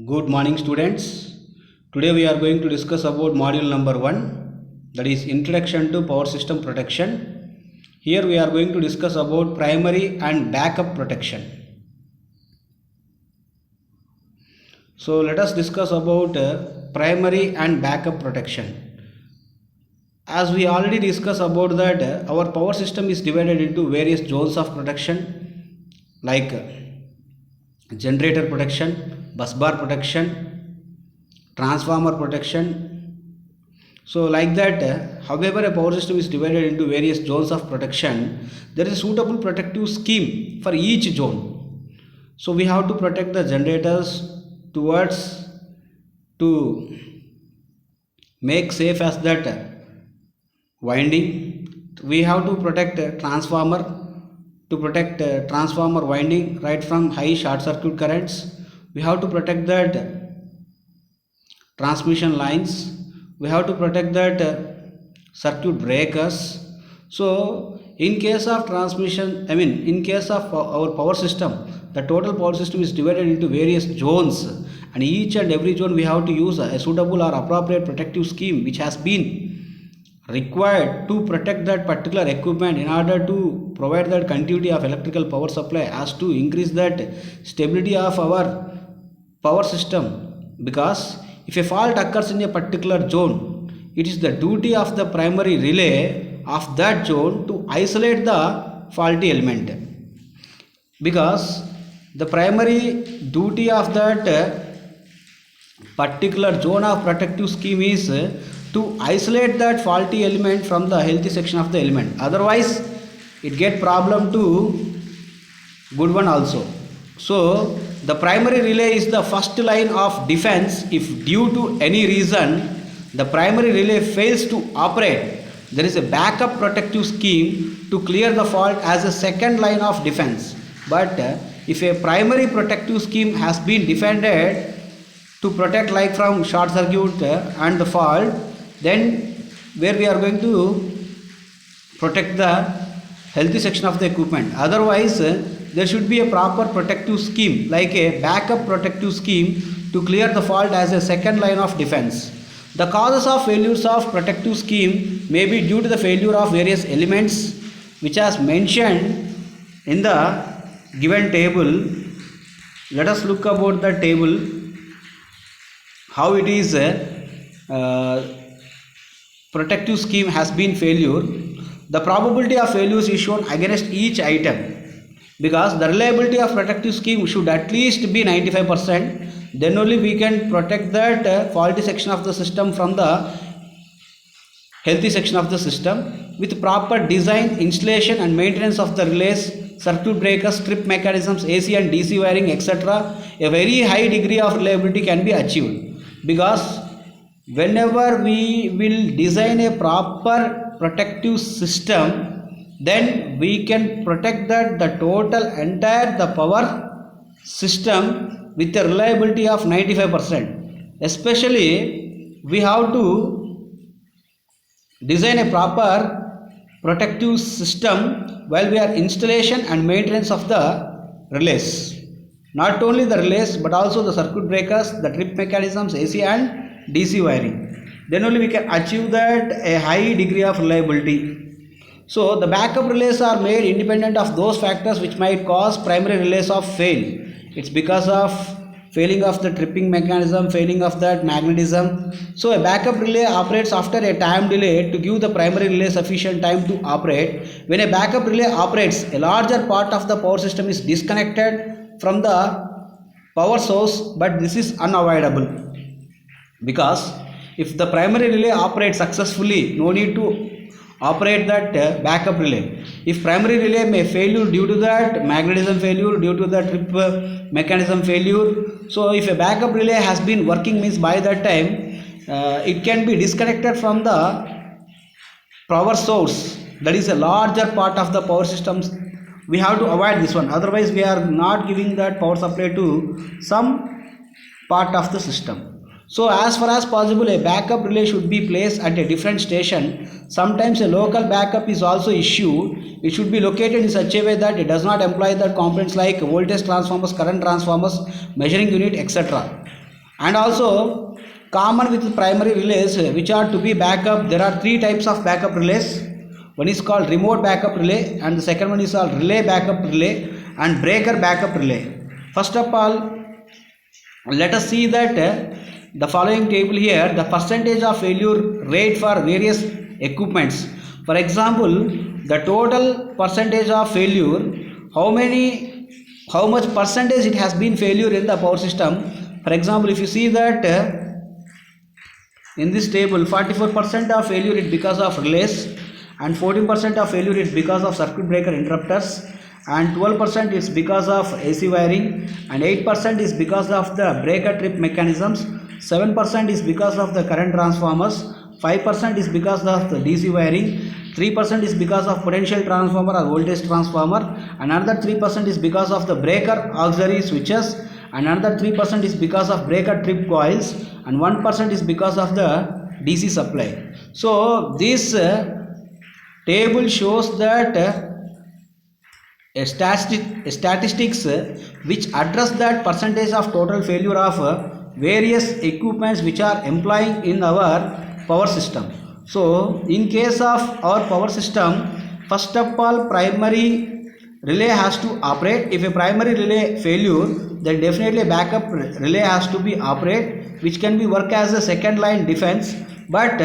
Good morning, students. Today we are going to discuss about module number 1, that is Introduction to Power System Protection. Here we are going to discuss about primary and backup protection. So let us discuss about primary and backup protection. As we already discussed about that, our power system is divided into various zones of protection like generator protection, bus bar protection, transformer protection. So like that, however a power system is divided into various zones of protection, there is a suitable protective scheme for each zone. So we have to protect the generators towards to make safe as that winding. We have to protect transformer to protect transformer winding right from high short circuit currents. We have to protect that transmission lines. We have to protect that circuit breakers. So in case of transmission, in case of our power system, the total power system is divided into various zones, and each and every zone we have to use a suitable or appropriate protective scheme which has been required to protect that particular equipment in order to provide that continuity of electrical power supply as to increase that stability of our power system. Because if a fault occurs in a particular zone, it is the duty of the primary relay of that zone to isolate the faulty element. Because the primary duty of that particular zone of protective scheme is to isolate that faulty element from the healthy section of the element. Otherwise it get problem to good one also. So the primary relay is the first line of defense. If due to any reason the primary relay fails to operate, there is a backup protective scheme to clear the fault as a second line of defense. But if a primary protective scheme has been defended to protect like from short circuit and the fault, then where we are going to protect the healthy section of the equipment. Otherwise there should be a proper protective scheme like a backup protective scheme to clear the fault as a second line of defense. The causes of failures of protective scheme may be due to the failure of various elements which as mentioned in the given table. Let us look about the table, how it is protective scheme has been failure. The probability of failures is shown against each item, because the reliability of protective scheme should at least be 95%. Then only we can protect that faulty section of the system from the healthy section of the system. With proper design, installation and maintenance of the relays, circuit breakers, trip mechanisms, AC and DC wiring, etc., a very high degree of reliability can be achieved. Because whenever we will design a proper protective system, then we can protect that the total entire the power system with a reliability of 95%. Especially we have to design a proper protective system while we are installation and maintenance of the relays. Not only the relays but also the circuit breakers, the trip mechanisms, AC and DC wiring. Then only we can achieve that a high degree of reliability. So the backup relays are made independent of those factors which might cause primary relays of fail. It's because of failing of the tripping mechanism, failing of that magnetism. So a backup relay operates after a time delay to give the primary relay sufficient time to operate. When a backup relay operates, a larger part of the power system is disconnected from the power source, but this is unavoidable. Because if the primary relay operates successfully, no need to operate that backup relay. If primary relay may fail due to that magnetism failure, due to the trip mechanism failure, so if a backup relay has been working means by that time it can be disconnected from the power source, that is a larger part of the power systems. We have to avoid this one, otherwise we are not giving that power supply to some part of the system. So as far as possible a backup relay should be placed at a different station. Sometimes a local backup is also issued. It should be located in such a way that it does not employ the components like voltage transformers, current transformers, measuring unit, etc. And also common with primary relays which are to be backup, there are three types of backup relays. One is called remote backup relay, and the second one is called relay backup relay and breaker backup relay. First of all, let us see that the following table here, the percentage of failure rate for various equipments. For example, the total percentage of failure, how much percentage it has been failure in the power system. For example, if you see that in this table, 44% of failure is because of relays, and 14% of failure is because of circuit breaker interrupters, and 12% is because of AC wiring, and 8% is because of the breaker trip mechanisms, 7% is because of the current transformers, 5% is because of the DC wiring, 3% is because of potential transformer or voltage transformer, and another 3% is because of the breaker auxiliary switches, and another 3% is because of breaker trip coils, and 1% is because of the DC supply. So this table shows that statistics which address that percentage of total failure of various equipments which are employing in our power system. So in case of our power system, first of all, primary relay has to operate. If a primary relay failure, then definitely backup relay has to be operate, which can be work as a second line defense. But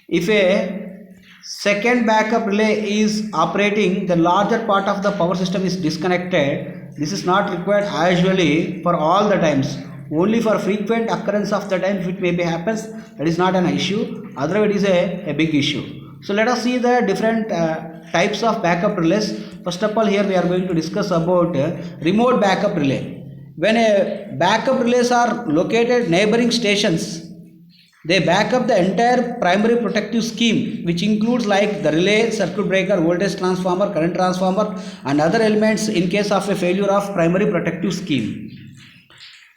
if a second backup relay is operating, the larger part of the power system is disconnected. This is not required usually for all the times. Only for frequent occurrence of the time, if it maybe happens, that is not an issue. Otherwise, it is a big issue. So let us see the different types of backup relays. First of all, here we are going to discuss about remote backup relay. When a backup relays are located neighboring stations, they back up the entire primary protective scheme, which includes like the relay, circuit breaker, voltage transformer, current transformer, and other elements in case of a failure of primary protective scheme.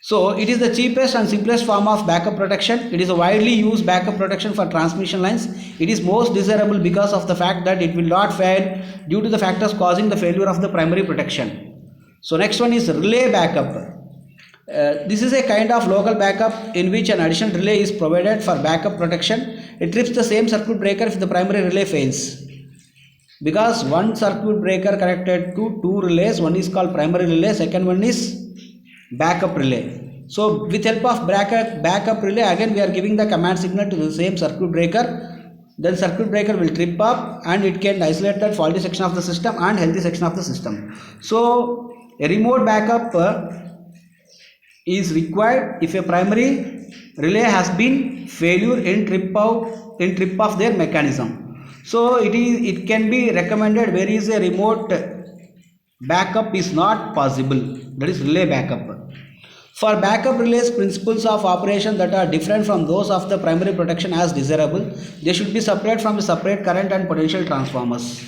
So it is the cheapest and simplest form of backup protection. It is a widely used backup protection for transmission lines. It is most desirable because of the fact that it will not fail due to the factors causing the failure of the primary protection. So next one is relay backup. This is a kind of local backup in which an additional relay is provided for backup protection. It trips the same circuit breaker if the primary relay fails. Because one circuit breaker connected to two relays, one is called primary relay, second one is backup relay. So with help of backup relay, again we are giving the command signal to the same circuit breaker. Then circuit breaker will trip up and it can isolate that faulty section of the system and healthy section of the system. So a remote backup is required if a primary relay has been failure in trip of their mechanism. So it can be recommended where is a remote backup is not possible, that is relay backup. For backup relays, principles of operation that are different from those of the primary protection as desirable. They should be separate from a separate current and potential transformers.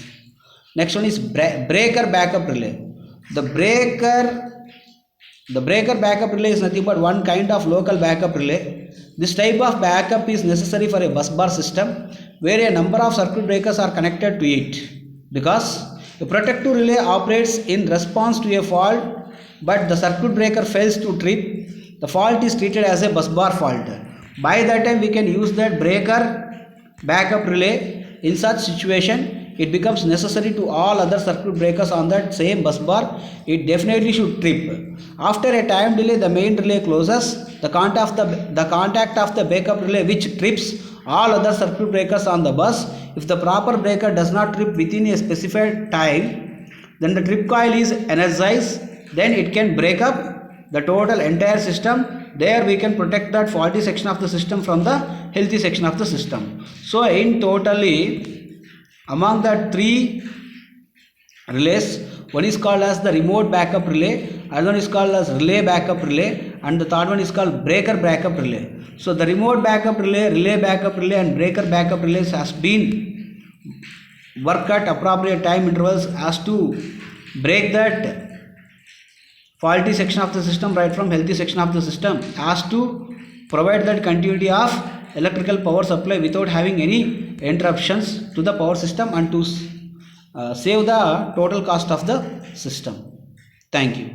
Next one is breaker backup relay. The breaker backup relay is nothing but one kind of local backup relay. This type of backup is necessary for a bus bar system where a number of circuit breakers are connected to it, because a protective relay operates in response to a fault, but the circuit breaker fails to trip. The fault is treated as a bus bar fault. By that time we can use that breaker backup relay. In such situation, it becomes necessary to all other circuit breakers on that same bus bar. It definitely should trip. After a time delay, the main relay closes. The contact of the backup relay which trips all other circuit breakers on the bus. If the proper breaker does not trip within a specified time, then the trip coil is energized. Then it can break up the total entire system. There we can protect that faulty section of the system from the healthy section of the system. So in totally, among the three relays, one is called as the remote backup relay, another one is called as relay backup relay, and the third one is called breaker backup relay. So the remote backup relay, relay backup relay, and breaker backup relays has been worked at appropriate time intervals as to break that faulty section of the system right from healthy section of the system, as to provide that continuity of electrical power supply without having any interruptions to the power system, and to save the total cost of the system. Thank you.